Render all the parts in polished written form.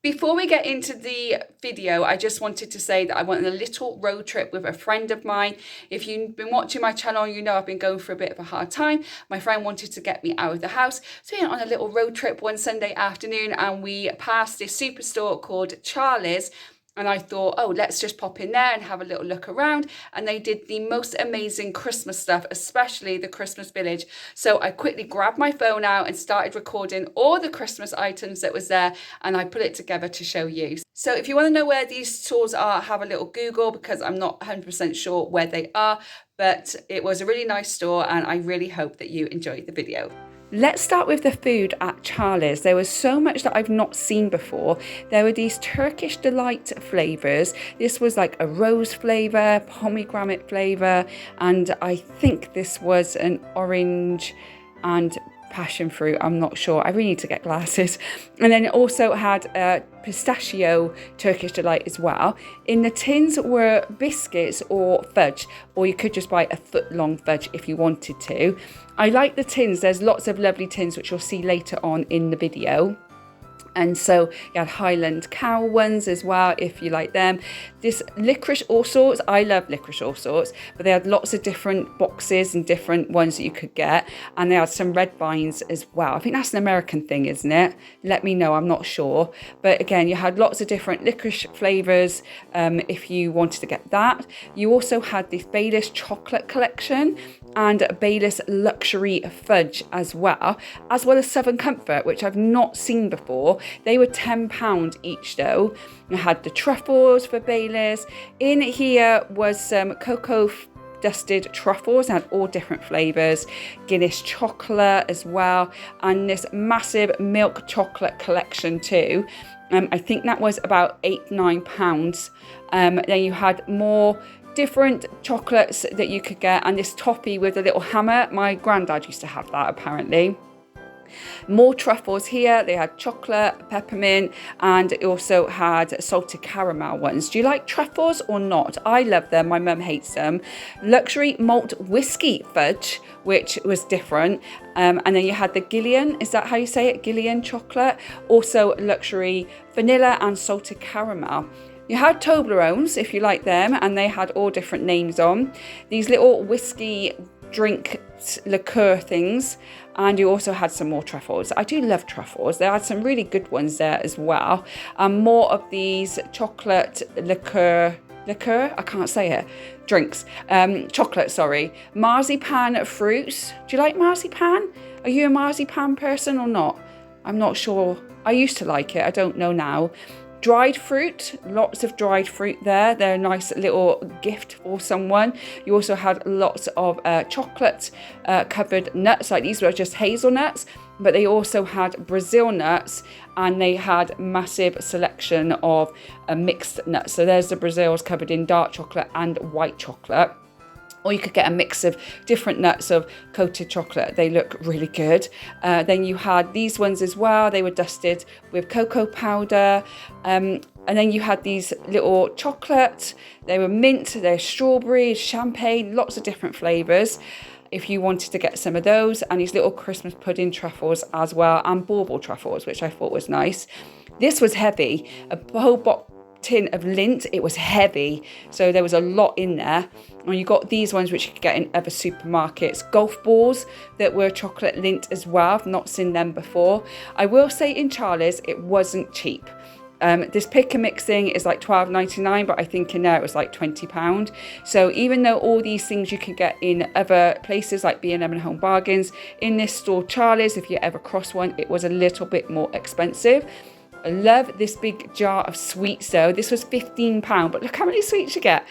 Before we get into the video, I just wanted to say that I went on a little road trip with a friend of mine. If you've been watching my channel, you know I've been going through a bit of a hard time. My friend wanted to get me out of the house. So we went on a little road trip one Sunday afternoon and we passed this superstore called Charlie's. And I thought, oh, let's just pop in there and have a little look around. And they did the most amazing Christmas stuff, especially the Christmas village. So I quickly grabbed my phone out and started recording all the Christmas items that was there. And I put it together to show you. So if you want to know where these stores are, have a little Google because I'm not 100% sure where they are. But it was a really nice store and I really hope that you enjoyed the video. Let's start with the food at Charlie's. There was so much that I've not seen before. There were these Turkish delight flavours. This was like a rose flavour, pomegranate flavour, and I think this was an orange and passion fruit. I'm not sure. I really need to get glasses. And then it also had a pistachio Turkish delight as well. In the tins were biscuits or fudge, or you could just buy a foot-long fudge if you wanted to. I like the tins. There's lots of lovely tins which you'll see later on in the video. And so you had Highland cow ones as well, if you like them. This licorice all sorts, I love licorice all sorts, but they had lots of different boxes and different ones that you could get. And they had some red vines as well. I think that's an American thing, isn't it? Let me know, I'm not sure. But again, you had lots of different licorice flavours if you wanted to get that. You also had the Baileys chocolate collection and Baileys luxury fudge as well as Southern Comfort, which I've not seen before. They were £10 each though. You had the truffles for Baileys. In here was some cocoa dusted truffles, had all different flavours, Guinness chocolate as well, and this massive milk chocolate collection too. I think that was about £8-9. Then you had more different chocolates that you could get, and this toffee with a little hammer. My granddad used to have that apparently. More truffles here. They had chocolate, peppermint, and it also had salted caramel ones. Do you like truffles or not? I love them. My mum hates them. Luxury malt whiskey fudge, which was different. And then you had the Gillian, is that how you say it? Gillian chocolate. Also luxury vanilla and salted caramel. You had Toblerones, if you like them, and they had all different names on. These little whiskey drink liqueur things, and you also had some more truffles. I do love truffles. They had some really good ones there as well. More of these chocolate liqueur, I can't say it, drinks, chocolate, sorry. Marzipan fruits. Do you like marzipan? Are you a marzipan person or not? I'm not sure. I used to like it. I don't know now. Dried fruit, lots of dried fruit there. They're a nice little gift for someone. You also had lots of chocolate covered nuts, like these were just hazelnuts, but they also had Brazil nuts, and they had massive selection of mixed nuts. So there's the Brazils covered in dark chocolate and white chocolate. Or you could get a mix of different nuts of coated chocolate. They look really good. Then you had these ones as well. They were dusted with cocoa powder. And then you had these little chocolate. They were mint, they're strawberry, champagne, lots of different flavours. If you wanted to get some of those, and these little Christmas pudding truffles as well, and bauble truffles, which I thought was nice. This was heavy. A whole tin of lint. It was heavy, so there was a lot in there. And you got these ones which you could get in other supermarkets, golf balls that were chocolate lint as well. I've not seen them before. I will say in Charlie's it wasn't cheap. This pick and mix thing is like £12.99, but I think in there it was like £20. So even though all these things you can get in other places like B&M and Home Bargains, in this store Charlie's, if you ever cross one, it was a little bit more expensive. I love this big jar of sweets though. This was £15, but look how many sweets you get.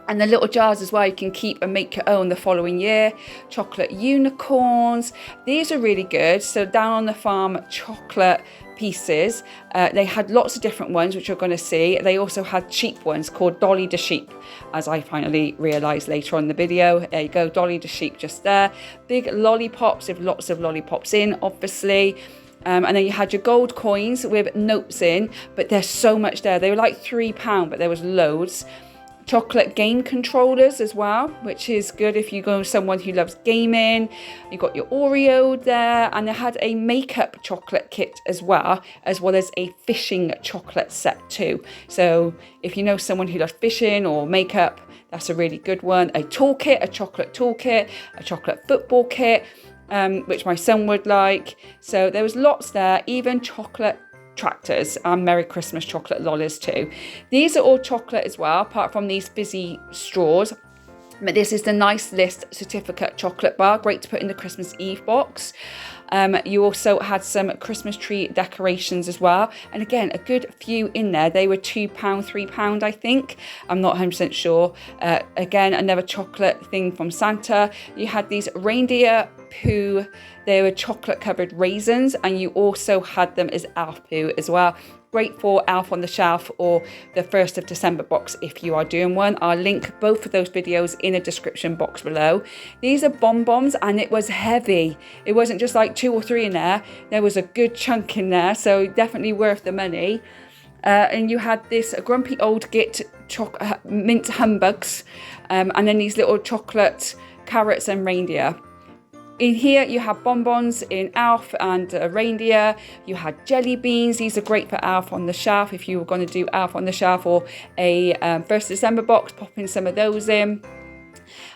And the little jars as well, you can keep and make your own the following year. Chocolate unicorns. These are really good. So down on the farm, chocolate pieces. They had lots of different ones, which you're going to see. They also had cheap ones called Dolly de Sheep, as I finally realised later on in the video. There you go, Dolly de Sheep just there. Big lollipops with lots of lollipops in, obviously. And then you had your gold coins with notes in, but there's so much there. They were like £3, but there was loads. chocolate game controllers as well, which is good if you go with someone who loves gaming. You got your Oreo there, and they had a makeup chocolate kit as well as a fishing chocolate set too. So if you know someone who loves fishing or makeup, that's a really good one. A toolkit, a chocolate toolkit, a chocolate football kit, which my son would like. So there was lots there, even chocolate tractors and Merry Christmas chocolate lollies too. These are all chocolate as well, apart from these fizzy straws. But this is the Nice List certificate chocolate bar, great to put in the Christmas Eve box. You also had some Christmas tree decorations as well, and again a good few in there. They were £2, £3 I think, I'm not 100% sure. Again, another chocolate thing from Santa. You had these reindeer poo, they were chocolate covered raisins, and you also had them as elf poo as well. Great for Elf on the Shelf or the 1st of December box if you are doing one. I'll link both of those videos in a description box below. These are bonbons, and it was heavy. It wasn't just like 2 or 3 in there. There was a good chunk in there, so definitely worth the money. And you had this Grumpy Old Git mint humbugs, and then these little chocolate carrots and reindeer. In here you have bonbons in Elf and reindeer. You had jelly beans. These are great for Elf on the Shelf if you were going to do Elf on the Shelf or a 1st December box, popping some of those in.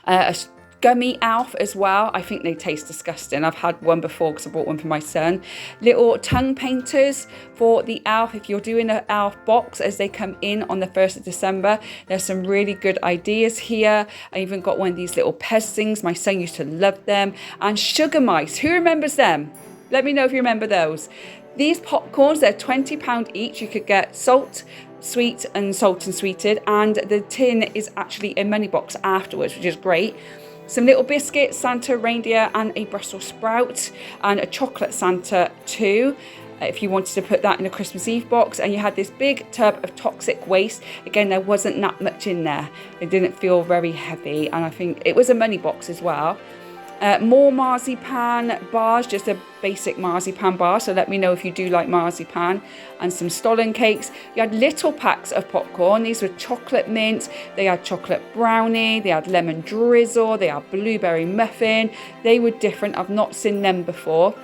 A gummy Elf as well. I think they taste disgusting. I've had one before because I bought one for my son. Little tongue painters for the Elf if you're doing an Elf box as they come in on the 1st of December. There's some really good ideas here. I even got one of these little Pez things. My son used to love them. And sugar mice. Who remembers them? Let me know if you remember those. These popcorns, they're £20 each. You could get salt, sweet and salt and sweeted, and the tin is actually a money box afterwards, which is great. Some little biscuits, Santa, reindeer, and a Brussels sprout, and a chocolate Santa too, if you wanted to put that in a Christmas Eve box. And you had this big tub of toxic waste. Again, there wasn't that much in there. It didn't feel very heavy, and I think it was a money box as well. More marzipan bars, just a basic marzipan bar, so let me know if you do like marzipan, and some Stollen cakes. You had little packs of popcorn. These were chocolate mint, they had chocolate brownie, they had lemon drizzle, they had blueberry muffin. They were different, I've not seen them before.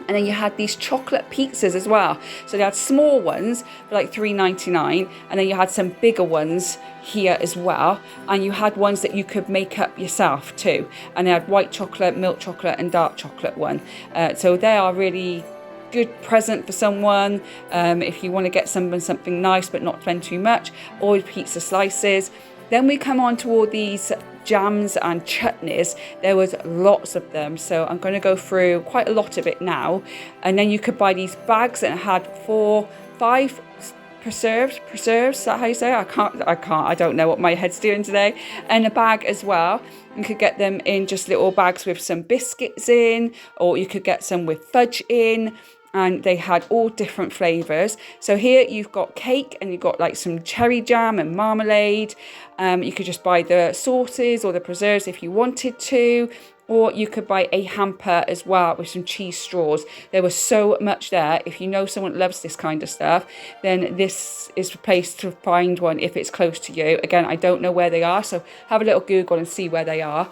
And then you had these chocolate pizzas as well. So they had small ones for like $3.99, and then you had some bigger ones here as well. And you had ones that you could make up yourself too. And they had white chocolate, milk chocolate, and dark chocolate one. So they are really good present for someone if you want to get someone something nice but not spend too much. Or pizza slices. Then we come on to all these jams and chutneys. There was lots of them, so I'm going to go through quite a lot of it now. And then you could buy these bags that had 5 preserves, is that how you say it? I don't know what my head's doing today. And a bag as well. You could get them in just little bags with some biscuits in, or you could get some with fudge in. And they had all different flavours. So here you've got cake, and you've got like some cherry jam and marmalade. You could just buy the sauces or the preserves if you wanted to. Or you could buy a hamper as well with some cheese straws. There was so much there. If you know someone loves this kind of stuff, then this is the place to find one if it's close to you. Again, I don't know where they are, so have a little Google and see where they are.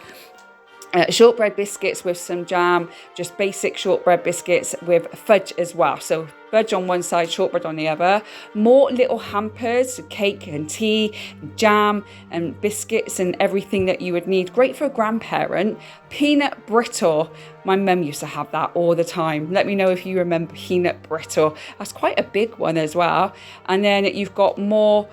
Shortbread biscuits with some jam, just basic shortbread biscuits with fudge as well. So fudge on one side, shortbread on the other. More little hampers, cake and tea, jam and biscuits and everything that you would need. Great for a grandparent. Peanut brittle. My mum used to have that all the time. Let me know if you remember peanut brittle. That's quite a big one as well. And then you've got more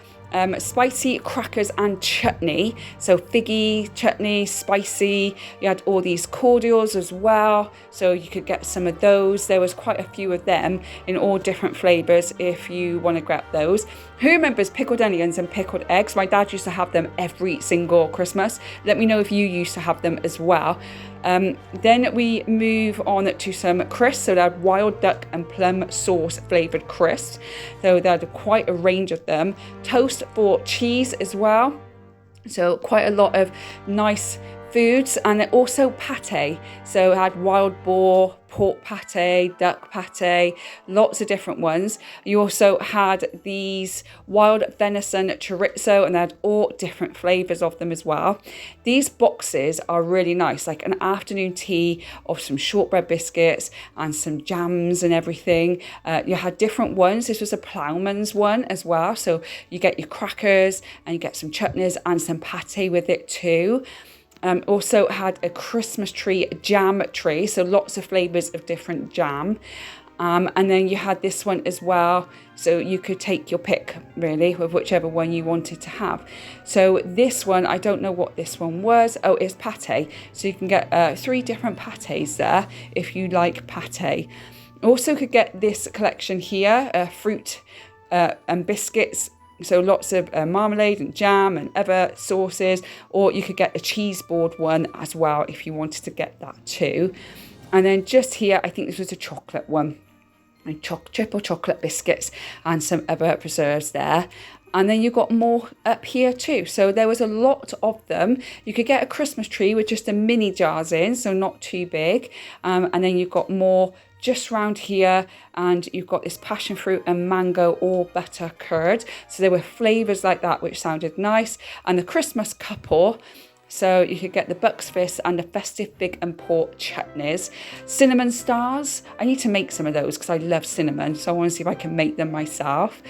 spicy crackers and chutney, so figgy chutney, spicy. You had all these cordials as well, so you could get some of those. There was quite a few of them in all different flavours if you want to grab those. Who remembers pickled onions and pickled eggs? My dad used to have them every single Christmas. Let me know if you used to have them as well. Then we move on to some crisps. So they had wild duck and plum sauce flavoured crisps. So they had quite a range of them. Toast for cheese as well. So quite a lot of nice foods, and also pate. So it had wild boar, pork pate, duck pate, lots of different ones. You also had these wild venison chorizo, and they had all different flavors of them as well. These boxes are really nice, like an afternoon tea of some shortbread biscuits and some jams and everything. You had different ones. This was a ploughman's one as well, so you get your crackers and you get some chutneys and some pate with it too. Also had a Christmas tree jam tray, so lots of flavors of different jam. And then you had this one as well, so you could take your pick really with whichever one you wanted to have. So this one, I don't know what this one was. Oh, it's pate. So you can get 3 different pates there if you like pate. Also could get this collection here, fruit and biscuits. So lots of marmalade and jam and other sauces, or you could get a cheese board one as well if you wanted to get that too. And then just here, I think this was a chocolate one, and triple chocolate biscuits and some other preserves there. And then you got more up here too. So there was a lot of them. You could get a Christmas tree with just a mini jars in, so not too big. And then you've got more just round here, and you've got this passion fruit and mango or butter curd. So there were flavors like that which sounded nice. And the Christmas couple, so you could get the Bucks Fizz and the Festive Fig and Pork chutneys. Cinnamon stars. I need to make some of those because I love cinnamon, so I want to see if I can make them myself.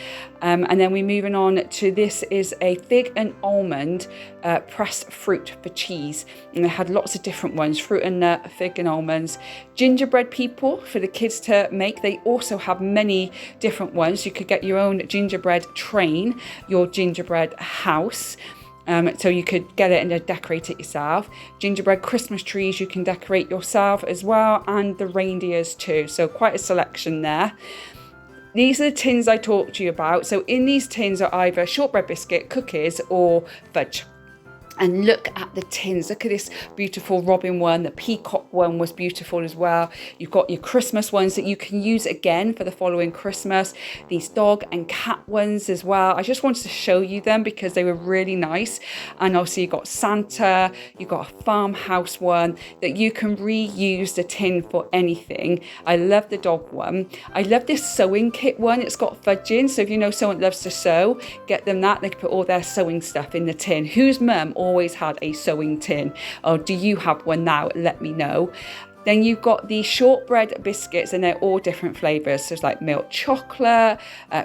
And then we're moving on to this is a fig and almond pressed fruit for cheese. And they had lots of different ones, fruit and nut, fig and almonds. Gingerbread people for the kids to make. They also have many different ones. You could get your own gingerbread train, your gingerbread house. So you could get it and then decorate it yourself. Gingerbread Christmas trees you can decorate yourself as well, and the reindeers too. So quite a selection there. These are the tins I talked to you about. So in these tins are either shortbread biscuit, cookies or fudge. And look at the tins. Look at this beautiful robin one. The peacock one was beautiful as well. You've got your Christmas ones that you can use again for the following Christmas. These dog and cat ones as well. I just wanted to show you them because they were really nice. And also you've got Santa. You've got a farmhouse one that you can reuse the tin for anything. I love the dog one. I love this sewing kit one. It's got fudge in. So if you know someone loves to sew, get them that. They can put all their sewing stuff in the tin. Whose mum always had a sewing tin, or do you have one now? Let me know. Then you've got the shortbread biscuits, and they're all different flavors. So it's like milk chocolate,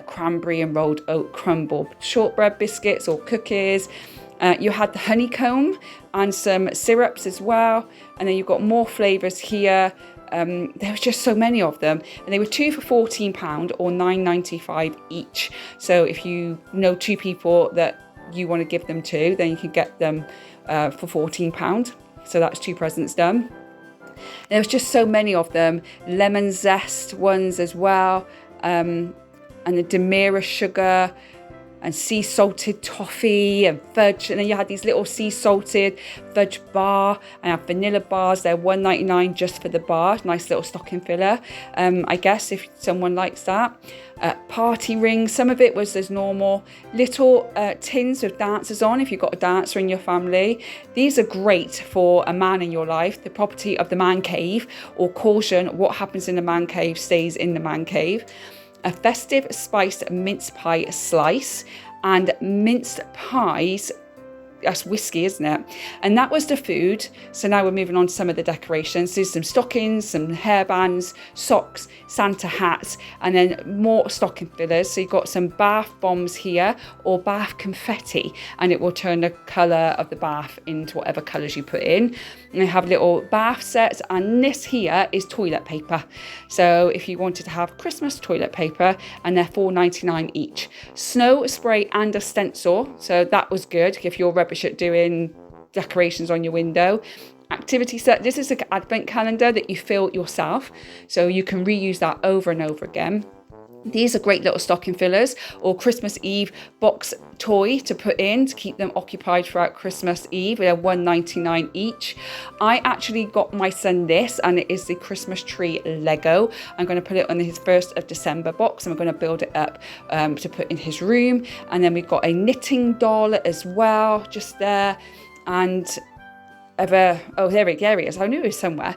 cranberry and rolled oat crumble shortbread biscuits or cookies. You had the honeycomb and some syrups as well. And then you've got more flavors here. There was just so many of them, and they were 2 for £14 or £9.95 each. So if you know 2 people that you want to give them to, then you can get them for £14. So that's 2 presents done. There was just so many of them. Lemon zest ones as well, and the Demerara sugar and sea salted toffee and fudge. And then you had these little sea salted fudge bar and have vanilla bars. They're £1.99 just for the bar. Nice little stocking filler, I guess, if someone likes that. Party rings, some of it was as normal. Little tins with dancers on if you've got a dancer in your family. These are great for a man in your life. The property of the man cave, or caution, what happens in the man cave stays in the man cave. A festive spiced mince pie slice, and minced pies, that's whiskey, isn't it? And that was the food. So now we're moving on to some of the decorations. There's some stockings, some hairbands, socks, Santa hats, and then more stocking fillers. So you've got some bath bombs here, or bath confetti, and it will turn the colour of the bath into whatever colours you put in. And they have little bath sets, and this here is toilet paper. So if you wanted to have Christmas toilet paper, and they're £4.99 each. Snow spray and a stencil, so that was good if you're rubbish at doing decorations on your window. Activity set, this is an advent calendar that you fill yourself, so you can reuse that over and over again. These are great little stocking fillers, or Christmas Eve box toy to put in to keep them occupied throughout Christmas Eve. They're £1.99 each. I actually got my son this, and it is the Christmas tree Lego. I'm going to put it on his 1st of December box, and we're going to build it up to put in his room. And then we've got a knitting doll as well, just there. And there he is. I knew he was somewhere.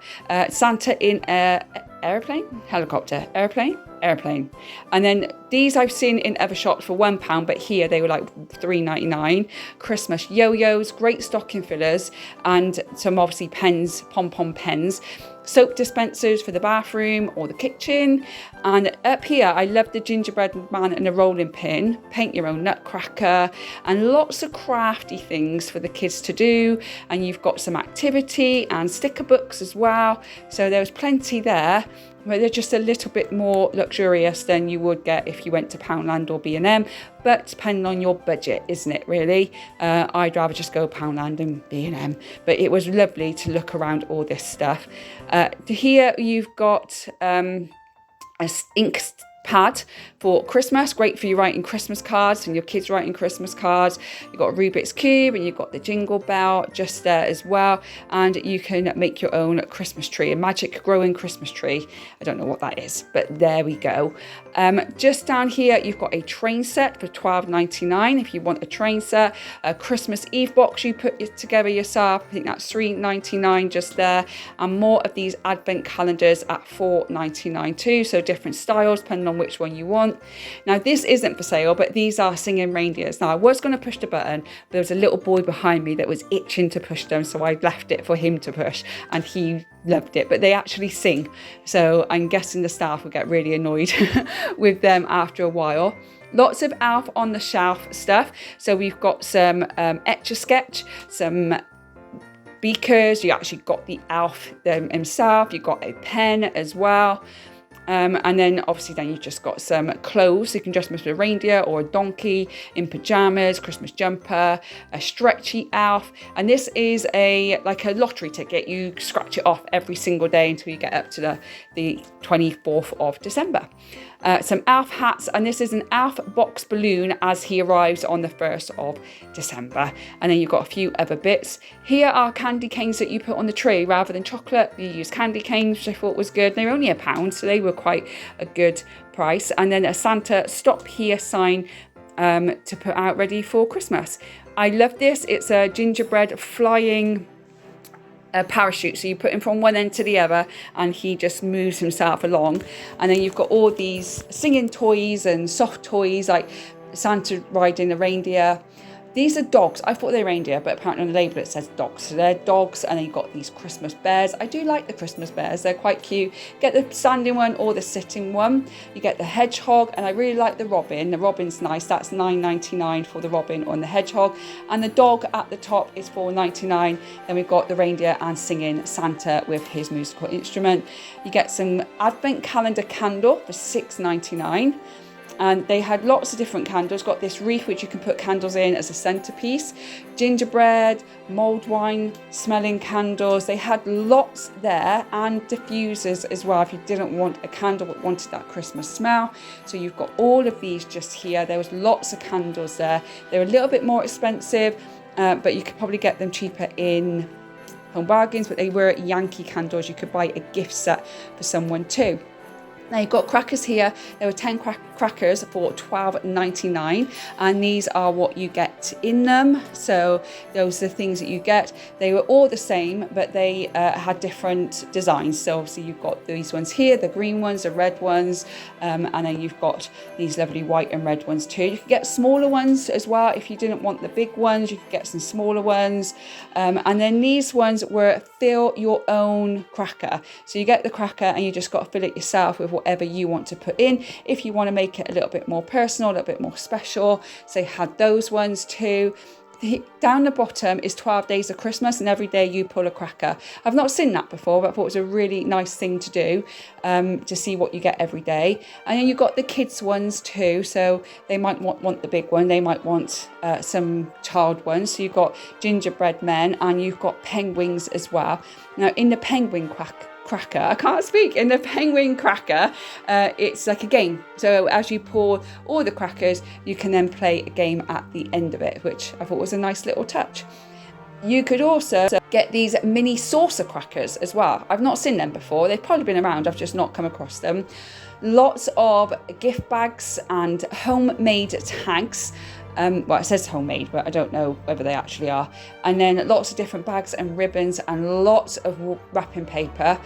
Santa in a airplane, helicopter, airplane, airplane. And then these I've seen in other shops for £1, but here they were like $3.99. Christmas yo-yos, great stocking fillers, and some obviously pens, pom-pom pens. Soap dispensers for the bathroom or the kitchen. And up here, I love the gingerbread man and a rolling pin, paint your own nutcracker, and lots of crafty things for the kids to do. And you've got some activity and sticker books as well. So there's plenty there, but they're just a little bit more luxurious than you would get if you went to Poundland or B&M, but depending on your budget, isn't it really? I'd rather just go Poundland and B&M, but it was lovely to look around all this stuff. Here you've got a ink pad for Christmas, great for you writing Christmas cards and your kids writing Christmas cards. You've got a Rubik's Cube and you've got the jingle bell just there as well, and you can make your own Christmas tree, a magic growing Christmas tree. I don't know what that is, but there we go. Just down here you've got a train set for $12.99 if you want a train set. A Christmas Eve box you put it together yourself, I think that's $3.99 just there, and more of these advent calendars at $4.99 too, so different styles depending on which one you want. Now this isn't for sale, but these are singing reindeers. Now I was going to push the button, but there was a little boy behind me that was itching to push them, so I left it for him to push, and he loved it. But they actually sing, so I'm guessing the staff will get really annoyed with them after a while. Lots of Elf on the Shelf stuff. So we've got some Etch-a-Sketch, some beakers. You actually got the elf himself. You've got a pen as well. And then obviously then you've just got some clothes. So you can dress them as a reindeer or a donkey in pajamas, Christmas jumper, a stretchy elf. And this is like a lottery ticket. You scratch it off every single day until you get up to the 24th of December. Some elf hats, and this is an elf box balloon as he arrives on the 1st of December. And then you've got a few other bits. Here are candy canes that you put on the tree rather than chocolate. You use candy canes, which I thought was good. They were only £1, so they were quite a good price. And then a Santa stop here sign to put out ready for Christmas. I love this. It's a gingerbread flying parachute, so you put him from one end to the other and he just moves himself along. And then you've got all these singing toys and soft toys like Santa riding a reindeer. These are dogs. I thought they were reindeer, but apparently on the label it says dogs. So they're dogs, and then you've got these Christmas bears. I do like the Christmas bears. They're quite cute. Get the standing one or the sitting one. You get the hedgehog, and I really like the robin. The robin's nice. That's $9.99 for the robin or the hedgehog. And the dog at the top is $4.99. Then we've got the reindeer and singing Santa with his musical instrument. You get some advent calendar candle for $6.99. And they had lots of different candles. Got this wreath which you can put candles in as a centerpiece, gingerbread, mulled wine smelling candles. They had lots there, and diffusers as well if you didn't want a candle but wanted that Christmas smell. So you've got all of these just here. There was lots of candles there. They're a little bit more expensive, but you could probably get them cheaper in Home Bargains, but they were Yankee candles. You could buy a gift set for someone too. Now you've got crackers here. There were 10 crackers for $12.99, and these are what you get in them. So those are the things that you get. They were all the same, but they had different designs. So obviously you've got these ones here, the green ones, the red ones, and then you've got these lovely white and red ones too. You could get smaller ones as well. If you didn't want the big ones, you could get some smaller ones. And then these ones were fill your own cracker. So you get the cracker and you just got to fill it yourself with whatever you want to put in. If you want to make it a little bit more personal, a little bit more special, so you had those ones too. Down the bottom is 12 days of Christmas, and every day you pull a cracker. I've not seen that before, but I thought it was a really nice thing to do, to see what you get every day. And then you've got the kids ones too, so they might want the big one, they might want some child ones. So you've got gingerbread men, and you've got penguins as well. Now in the penguin cracker, I can't speak, in the penguin cracker, it's like a game. So as you pour all the crackers, you can then play a game at the end of it, which I thought was a nice little touch. You could also get these mini saucer crackers as well. I've not seen them before. They've probably been around, I've just not come across them. Lots of gift bags and homemade tags. Well, it says homemade, but I don't know whether they actually are. And then lots of different bags and ribbons and lots of wrapping paper.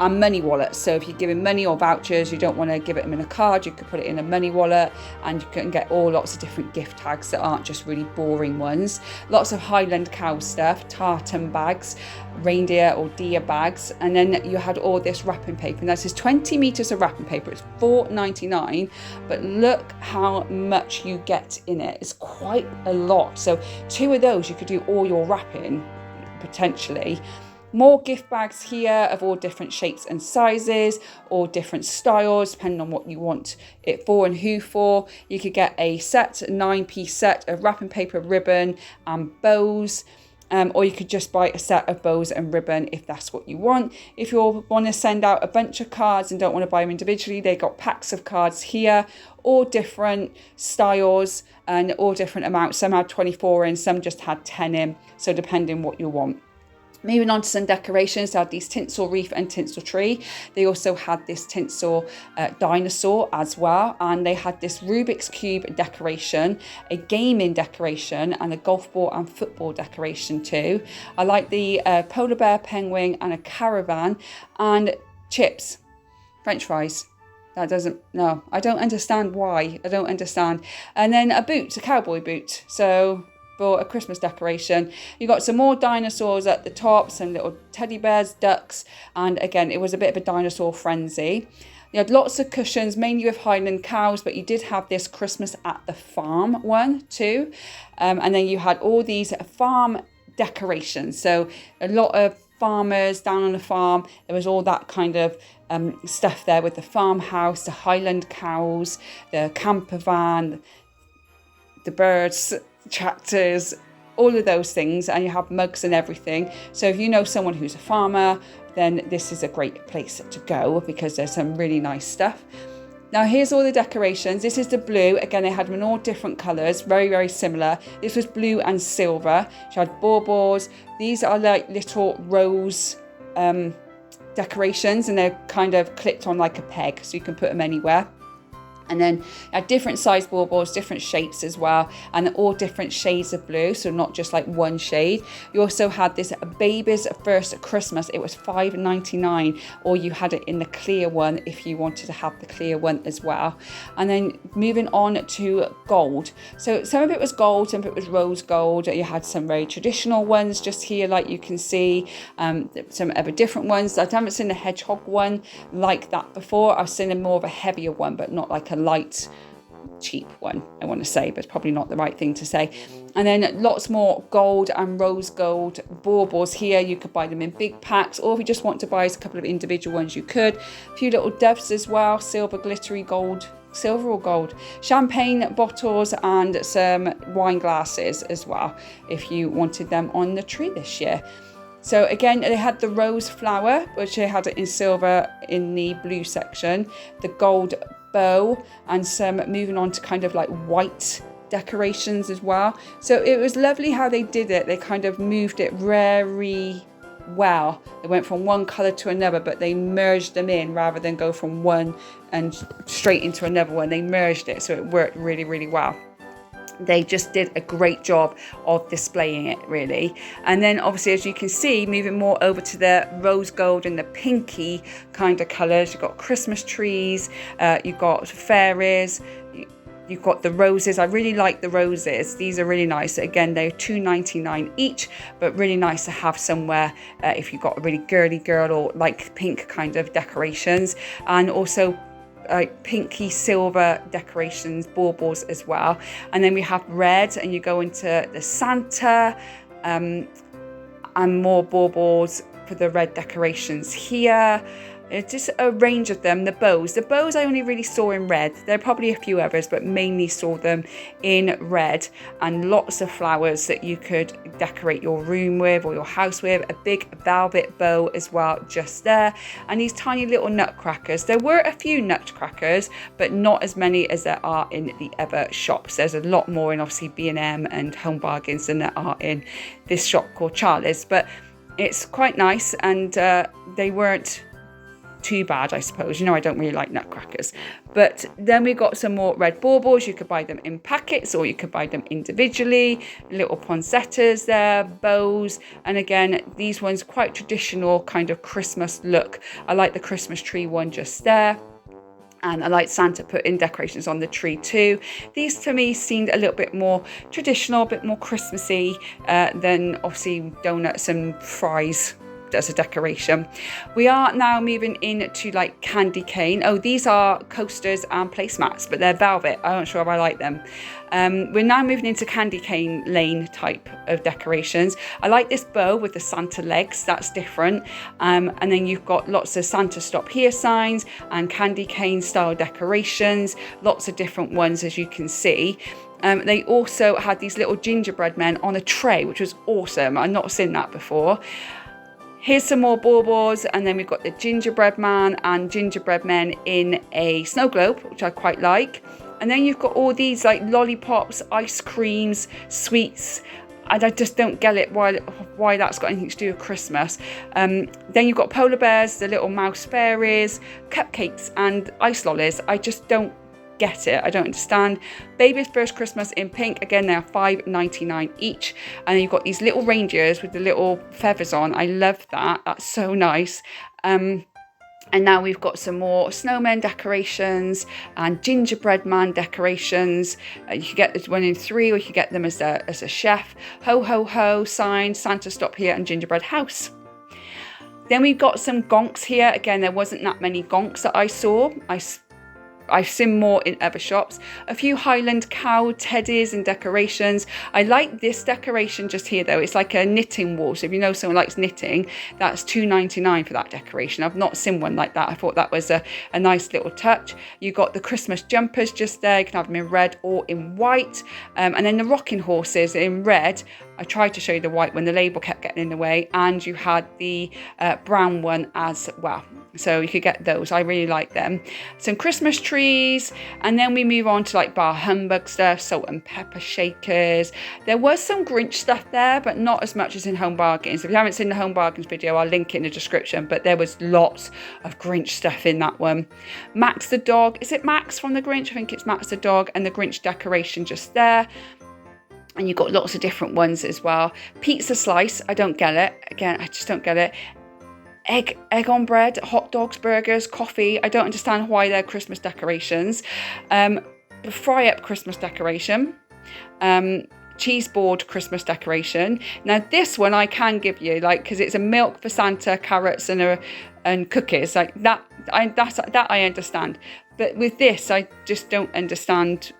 and money wallets. So if you're giving money or vouchers, you don't want to give it them in a card, you could put it in a money wallet, and you can get lots of different gift tags that aren't just really boring ones. Lots of Highland cow stuff, tartan bags, reindeer or deer bags, and then you had all this wrapping paper. Now this is 20 meters of wrapping paper. It's $4.99, but look how much you get in it. It's quite a lot. So 2 of those you could do all your wrapping potentially. More gift bags here of all different shapes and sizes, or different styles, depending on what you want it for and who for. You could get a set, a 9-piece set of wrapping paper, ribbon and bows. Or you could just buy a set of bows and ribbon if that's what you want. If you want to send out a bunch of cards and don't want to buy them individually, they got packs of cards here, all different styles and all different amounts. Some had 24 in, some just had 10 in. So depending what you want. Moving on to some decorations, they had these tinsel wreath and tinsel tree. They also had this tinsel dinosaur as well. And they had this Rubik's Cube decoration, a gaming decoration, and a golf ball and football decoration too. I like the polar bear, penguin, and a caravan, and chips, French fries. I don't understand why. I don't understand. And then a boot, a cowboy boot. So for a Christmas decoration. You got some more dinosaurs at the top, some little teddy bears, ducks, and again, it was a bit of a dinosaur frenzy. You had lots of cushions, mainly with Highland cows, but you did have this Christmas at the farm one too. And then you had all these farm decorations. So a lot of farmers down on the farm, there was all that kind of stuff there with the farmhouse, the Highland cows, the camper van, the birds, tractors, all of those things, and you have mugs and everything. So if you know someone who's a farmer, then this is a great place to go because there's some really nice stuff. Now here's all the decorations. This is the blue. Again, they had them in all different colours, very, very similar. This was blue and silver. You had baubles. These are like little rose decorations, and they're kind of clipped on like a peg, so you can put them anywhere. And then different size baubles, different shapes as well, and all different shades of blue, so not just like one shade. You also had this Baby's First Christmas. It was $5.99, or you had it in the clear one if you wanted to have the clear one as well. And then moving on to gold. So some of it was gold, some of it was rose gold. You had some very traditional ones just here, like you can see, some other different ones. I haven't seen the hedgehog one like that before. I've seen a more of a heavier one, but not like a light cheap one, I want to say, but it's probably not the right thing to say. And then lots more gold and rose gold baubles here. You could buy them in big packs, or if you just want to buy a couple of individual ones, you could. A few little doves as well, silver, glittery gold, silver or gold, champagne bottles, and some wine glasses as well if you wanted them on the tree this year. So again, they had the rose flower, which they had it in silver in the blue section, the gold bow, and some moving on to kind of like white decorations as well. So it was lovely how they did it. They kind of moved it very well. They went from one colour to another, but they merged them in rather than go from one and straight into another one. They merged it, so it worked really, really well. They just did a great job of displaying it, really. And then obviously, as you can see, moving more over to the rose gold and the pinky kind of colours, you've got Christmas trees, you've got fairies, you've got the roses. I really like the roses. These are really nice. Again, they're $2.99 each, but really nice to have somewhere if you've got a really girly girl or like pink kind of decorations. And also pinky silver decorations, baubles as well. And then we have red, and you go into the Santa and more baubles for the red decorations here. It's just a range of them. The bows I only really saw in red. There are probably a few others, but mainly saw them in red, and lots of flowers that you could decorate your room with or your house with. A big velvet bow as well just there, and these tiny little nutcrackers. There were a few nutcrackers, but not as many as there are in the other shops. There's a lot more in obviously B&M and Home Bargains than there are in this shop called Charlie's, but it's quite nice, and they weren't too bad, I suppose. You know, I don't really like nutcrackers. But then we got some more red baubles. You could buy them in packets or you could buy them individually. Little poinsettias there, bows. And again, these ones quite traditional kind of Christmas look. I like the Christmas tree one just there. And I like Santa putting decorations on the tree too. These to me seemed a little bit more traditional, a bit more Christmassy than obviously donuts and fries as a decoration. We are now moving into like candy cane. Oh, these are coasters and placemats, but they're velvet. I'm not sure if I like them. We're now moving into candy cane lane type of decorations. I like this bow with the Santa legs, that's different. And then you've got lots of Santa stop here signs and candy cane style decorations, lots of different ones as you can see. They also had these little gingerbread men on a tray, which was awesome. I've not seen that before. Here's some more baubles, and then we've got the gingerbread man and gingerbread men in a snow globe, which I quite like. And then you've got all these like lollipops, ice creams, sweets, and I just don't get it why that's got anything to do with Christmas. Then you've got polar bears, the little mouse fairies, cupcakes and ice lollies. I just don't get it. I don't understand. Baby's First Christmas in pink. Again, they're $5.99 each. And then you've got these little reindeers with the little feathers on. I love that. That's so nice. And now we've got some more snowmen decorations and gingerbread man decorations. You can get this one in 3, or you can get them as a chef. Ho, ho, ho sign, Santa stop here, and gingerbread house. Then we've got some gonks here. Again, there wasn't that many gonks that I saw. I've seen more in other shops. A few Highland cow teddies and decorations. I like this decoration just here though. It's like a knitting wall. So if you know someone likes knitting, that's $2.99 for that decoration. I've not seen one like that. I thought that was a nice little touch. You got the Christmas jumpers just there. You can have them in red or in white. And then the rocking horses in red. I tried to show you the white one. The label kept getting in the way. And you had the brown one as well. So you could get those. I really like them. Some Christmas trees, and then we move on to like bar humbug stuff, salt and pepper shakers. There was some Grinch stuff there, but not as much as in Home Bargains. If you haven't seen the Home Bargains video, I'll link it in the description, but there was lots of Grinch stuff in that one. Max the dog. Is it Max from the Grinch? I think it's Max the dog, and the Grinch decoration just there. And you've got lots of different ones as well. Pizza slice. I don't get it. Again, I just don't get it. Egg on bread, hot dogs, burgers, coffee. I don't understand why they're Christmas decorations. Fry up Christmas decoration. Cheese board Christmas decoration. Now this one I can give you, like, because it's a milk for Santa, carrots and cookies, like that. That I understand. But with this, I just don't understand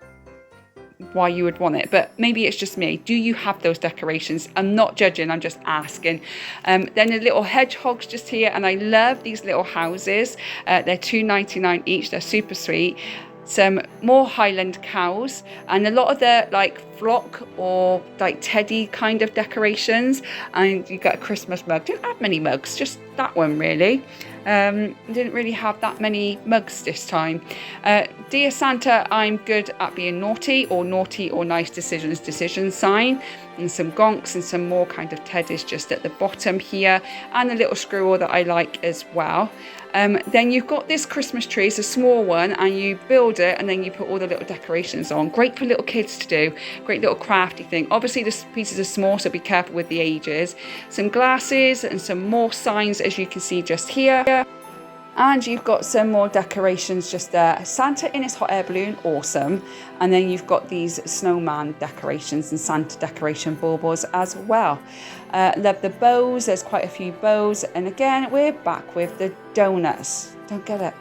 why you would want it, but maybe it's just me. Do you have those decorations? I'm not judging, I'm just asking. Then the little hedgehogs just here, and I love these little houses. They're $2.99 each. They're super sweet. Some more Highland cows, and a lot of the like flock or like teddy kind of decorations. And you got a Christmas mug. Didn't have many mugs, just that one really. Didn't really have that many mugs this time. Dear Santa, I'm good at being naughty or nice decision sign. And some gonks and some more kind of teddies just at the bottom here, and a little squirrel that I like as well. Then you've got this Christmas tree. It's a small one, and you build it and then you put all the little decorations on. Great for little kids to do. Great little crafty thing. Obviously the pieces are small, so be careful with the ages. Some glasses and some more signs, as you can see just here. And you've got some more decorations just there. Santa in his hot air balloon, awesome. And then you've got these snowman decorations and Santa decoration baubles as well. Love the bows, there's quite a few bows. And again, we're back with the donuts. Don't get it.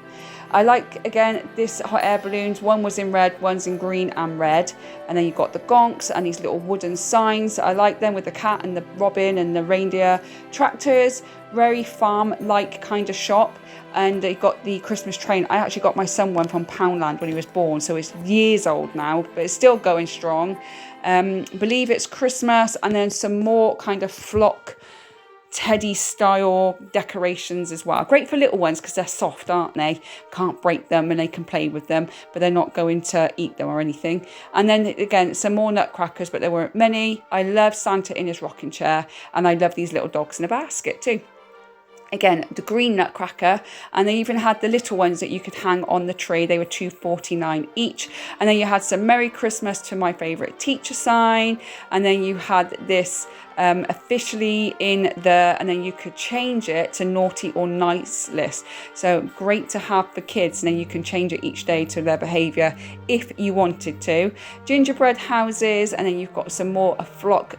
I like, again, this hot air balloons. One was in red, one's in green and red. And then you've got the gonks and these little wooden signs. I like them with the cat and the robin and the reindeer. Tractors, very farm-like kind of shop. And they got the Christmas train. I actually got my son one from Poundland when he was born, so it's years old now, but it's still going strong. Believe it's Christmas, and then some more kind of flock teddy style decorations as well. Great for little ones because they're soft, aren't they? Can't break them and they can play with them, but they're not going to eat them or anything. And then again, some more nutcrackers, but there weren't many. I love Santa in his rocking chair, and I love these little dogs in a basket too. Again, the green nutcracker, and they even had the little ones that you could hang on the tree. They were $2.49 each. And then you had some Merry Christmas to my favourite teacher sign, and then you had this officially in the, and then you could change it to naughty or nice list. So great to have for kids, and then you can change it each day to their behaviour if you wanted to. Gingerbread houses, and then you've got some more flock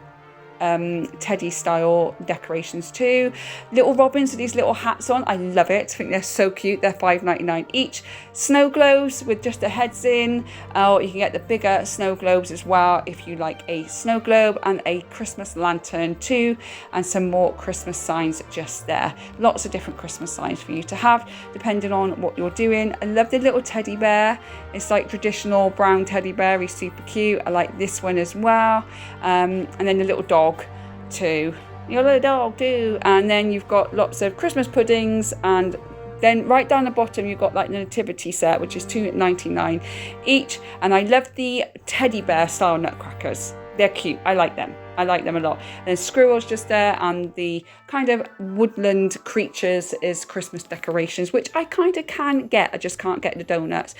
teddy style decorations too. Little robins with these little hats on, I love it. I think they're so cute. They're $5.99 each. Snow globes with just the heads in, or you can get the bigger snow globes as well if you like a snow globe, and a Christmas lantern too, and some more Christmas signs just there. Lots of different Christmas signs for you to have depending on what you're doing. I love the little teddy bear. It's like traditional brown teddy bear. He's super cute. I like this one as well. And then the little dog too. Your little dog too. And then you've got lots of Christmas puddings, and then right down the bottom you've got like the nativity set, which is $2.99 each. And I love the teddy bear style nutcrackers. They're cute. I like them. I like them a lot. And then squirrels just there, and the kind of woodland creatures is Christmas decorations, which I kind of can get. I just can't get the donuts.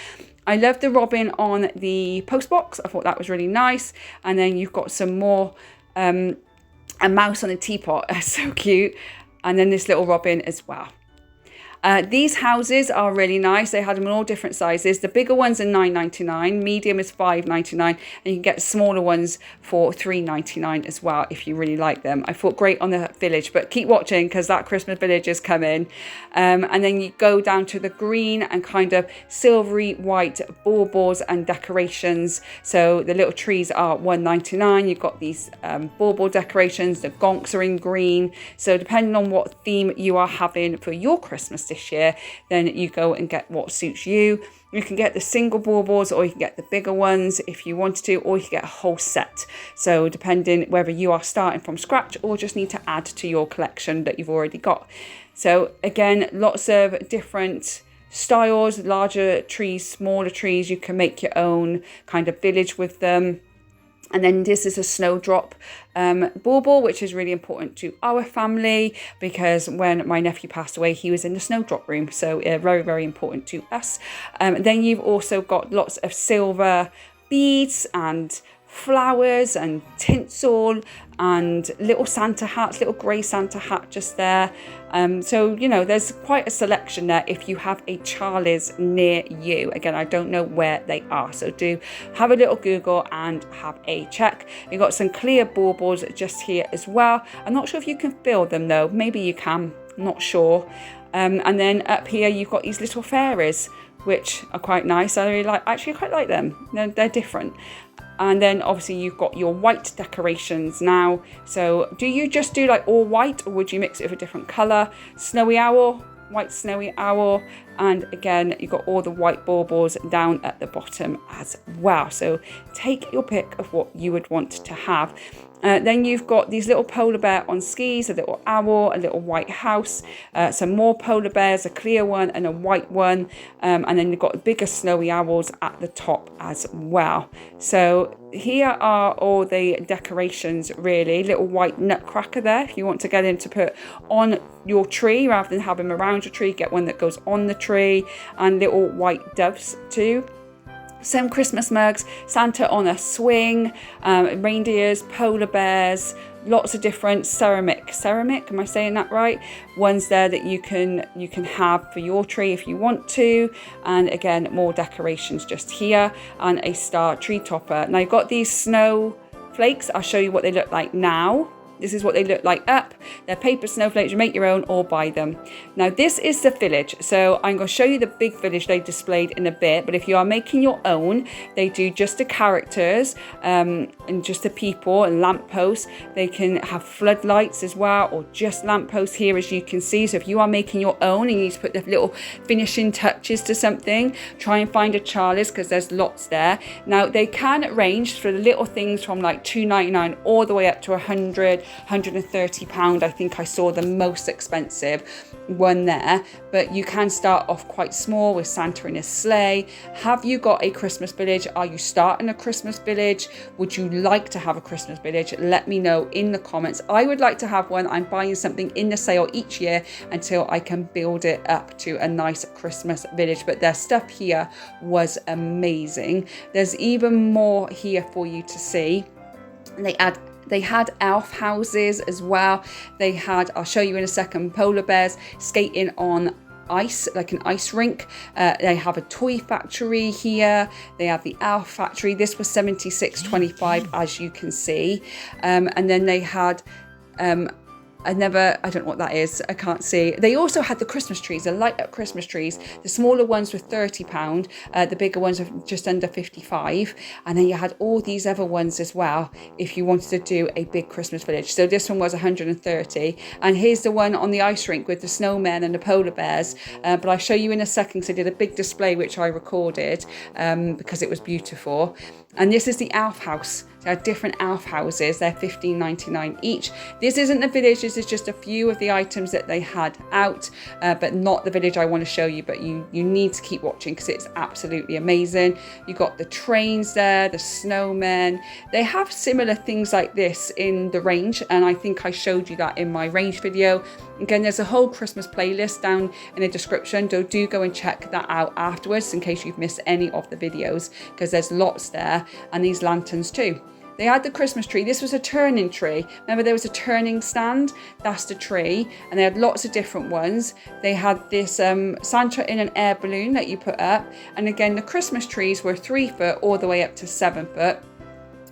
I love the robin on the post box. I thought that was really nice. And then you've got some more a mouse on a teapot. So cute. And then this little robin as well. These houses are really nice. They had them in all different sizes. The bigger ones are $9.99, medium is $5.99, and you can get smaller ones for $3.99 as well if you really like them. I thought great on the village, but keep watching because that Christmas village is coming. And then you go down to the green and kind of silvery white baubles and decorations. So the little trees are $1.99. You've got these bauble decorations. The gonks are in green. So depending on what theme you are having for your Christmas this year, then you go and get what suits you. You can get the single baubles, or you can get the bigger ones if you wanted to, or you can get a whole set. So depending whether you are starting from scratch or just need to add to your collection that you've already got. So again, lots of different styles, larger trees, smaller trees. You can make your own kind of village with them. And then this is a snowdrop bauble, which is really important to our family because when my nephew passed away, he was in the snowdrop room. So very, very important to us. Then you've also got lots of silver beads and flowers and tinsel and little Santa hats, little grey Santa hat just there. So, you know, there's quite a selection there if you have a Charlie's near you. Again, I don't know where they are, so do have a little Google and have a check. You've got some clear baubles just here as well. I'm not sure if you can fill them though. Maybe you can, I'm not sure. And then up here you've got these little fairies, which are quite nice. I really like, actually I quite like them. They're different. And then obviously you've got your white decorations now. So do you just do like all white, or would you mix it with a different colour? Snowy owl, white snowy owl. And again, you've got all the white baubles down at the bottom as well. So take your pick of what you would want to have. Then you've got these little polar bear on skis, a little owl, a little white house, some more polar bears, a clear one and a white one. And then you've got bigger snowy owls at the top as well. So here are all the decorations really. Little white nutcracker there if you want to get him to put on your tree rather than have him around your tree. Get one that goes on the tree, and little white doves too. Some Christmas mugs, Santa on a swing, reindeers, polar bears, lots of different ceramic, am I saying that right? Ones there that you can have for your tree if you want to. And again, more decorations just here, and a star tree topper. Now you've got these snow flakes. I'll show you what they look like now. This is what they look like up. They're paper snowflakes. You make your own or buy them. Now this is the village. So I'm going to show you the big village they displayed in a bit. But if you are making your own, they do just the characters and just the people and lampposts. They can have floodlights as well, or just lampposts here as you can see. So if you are making your own and you need to put the little finishing touches to something, try and find a Charlie's because there's lots there. Now they can range for the little things from like $2.99 all the way up to $100. £130. I think I saw the most expensive one there, but you can start off quite small with Santa in a sleigh. Have you got a Christmas village? Are you starting a Christmas village? Would you like to have a Christmas village? Let me know in the comments. I would like to have one. I'm buying something in the sale each year until I can build it up to a nice Christmas village, but their stuff here was amazing. There's even more here for you to see. They had elf houses as well. They had, I'll show you in a second, polar bears skating on ice, like an ice rink. They have a toy factory here. They have the elf factory. This was $76.25, as you can see. And then they had I don't know what that is. I can't see. They also had the Christmas trees, the light up Christmas trees. The smaller ones were £30. The bigger ones were just under 55. And then you had all these other ones as well, if you wanted to do a big Christmas village. So this one was 130. And here's the one on the ice rink with the snowmen and the polar bears. But I'll show you in a second, because I did a big display, which I recorded because it was beautiful. And this is the elf house. There are different elf houses. They're $15.99 each. This isn't the village. This is just a few of the items that they had out, but not the village I want to show you. But you need to keep watching because it's absolutely amazing. You got the trains there, the snowmen. They have similar things like this in the range, and I think I showed you that in my range video. Again, there's a whole Christmas playlist down in the description. So do go and check that out afterwards in case you've missed any of the videos, because there's lots there, and these lanterns too. They had the Christmas tree. This was a turning tree. Remember, there was a turning stand? That's the tree. And they had lots of different ones. They had this Santa in an air balloon that you put up. And again, the Christmas trees were 3 foot all the way up to 7 foot.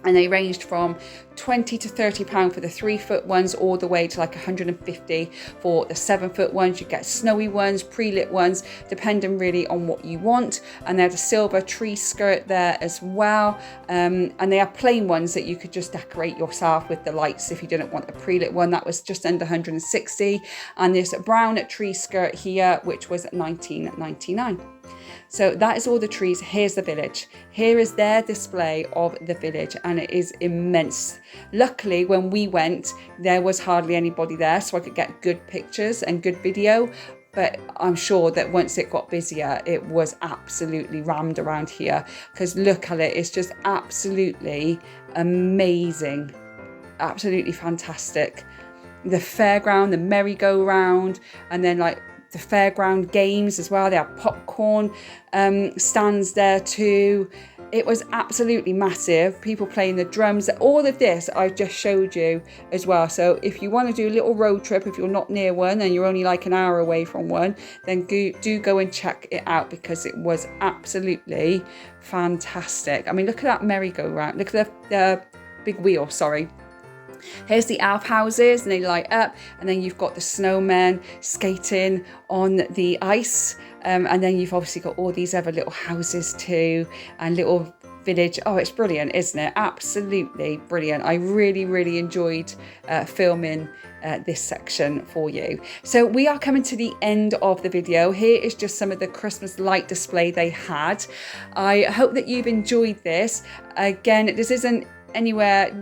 And they ranged from £20 to £30 for the 3 foot ones, all the way to like £150 for the 7 foot ones. You get snowy ones, pre-lit ones, depending really on what you want. And they had a silver tree skirt there as well. And they have plain ones that you could just decorate yourself with the lights if you didn't want a pre-lit one. That was just under £160. And this brown tree skirt here, which was $19.99. So that is all the trees. Here's the village. Here is their display of the village, and it is immense. Luckily, when we went, there was hardly anybody there, so I could get good pictures and good video. But I'm sure that once it got busier, it was absolutely rammed around here, because look at it. It's just absolutely amazing. Absolutely fantastic. The fairground, the merry-go-round, and then like the fairground games as well. They have popcorn stands there too. It was absolutely massive. People playing the drums. All of this I've just showed you as well. So if you want to do a little road trip, if you're not near one and you're only like an hour away from one, then do go and check it out, because it was absolutely fantastic. I mean, look at that merry-go-round. Look at the big wheel, sorry. Here's the elf houses, and they light up, and then you've got the snowmen skating on the ice, and then you've obviously got all these other little houses too, and little village. Oh, it's brilliant, isn't it? Absolutely brilliant. I really enjoyed filming this section for you. So we are coming to the end of the video. Here is just some of the Christmas light display they had. I hope that you've enjoyed this. Again, this isn't anywhere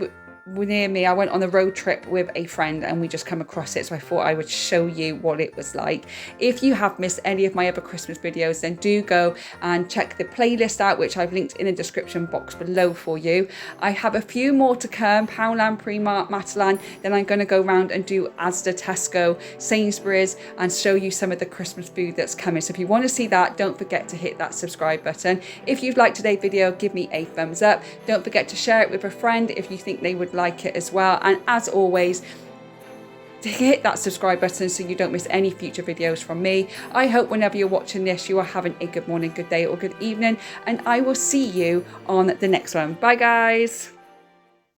near me. I went on a road trip with a friend and we just come across it, so I thought I would show you what it was like. If you have missed any of my other Christmas videos, then do go and check the playlist out, which I've linked in the description box below for you. I have a few more to come: Poundland, Primark, Matalan. Then I'm going to go around and do Asda, Tesco, Sainsbury's, and show you some of the Christmas food that's coming. So if you want to see that, don't forget to hit that subscribe button. If you've liked today's video, give me a thumbs up. Don't forget to share it with a friend if you think they would like it as well. And as always, hit that subscribe button so you don't miss any future videos from me. I hope whenever you're watching this, you are having a good morning, good day, or good evening, and I will see you on the next one. Bye guys.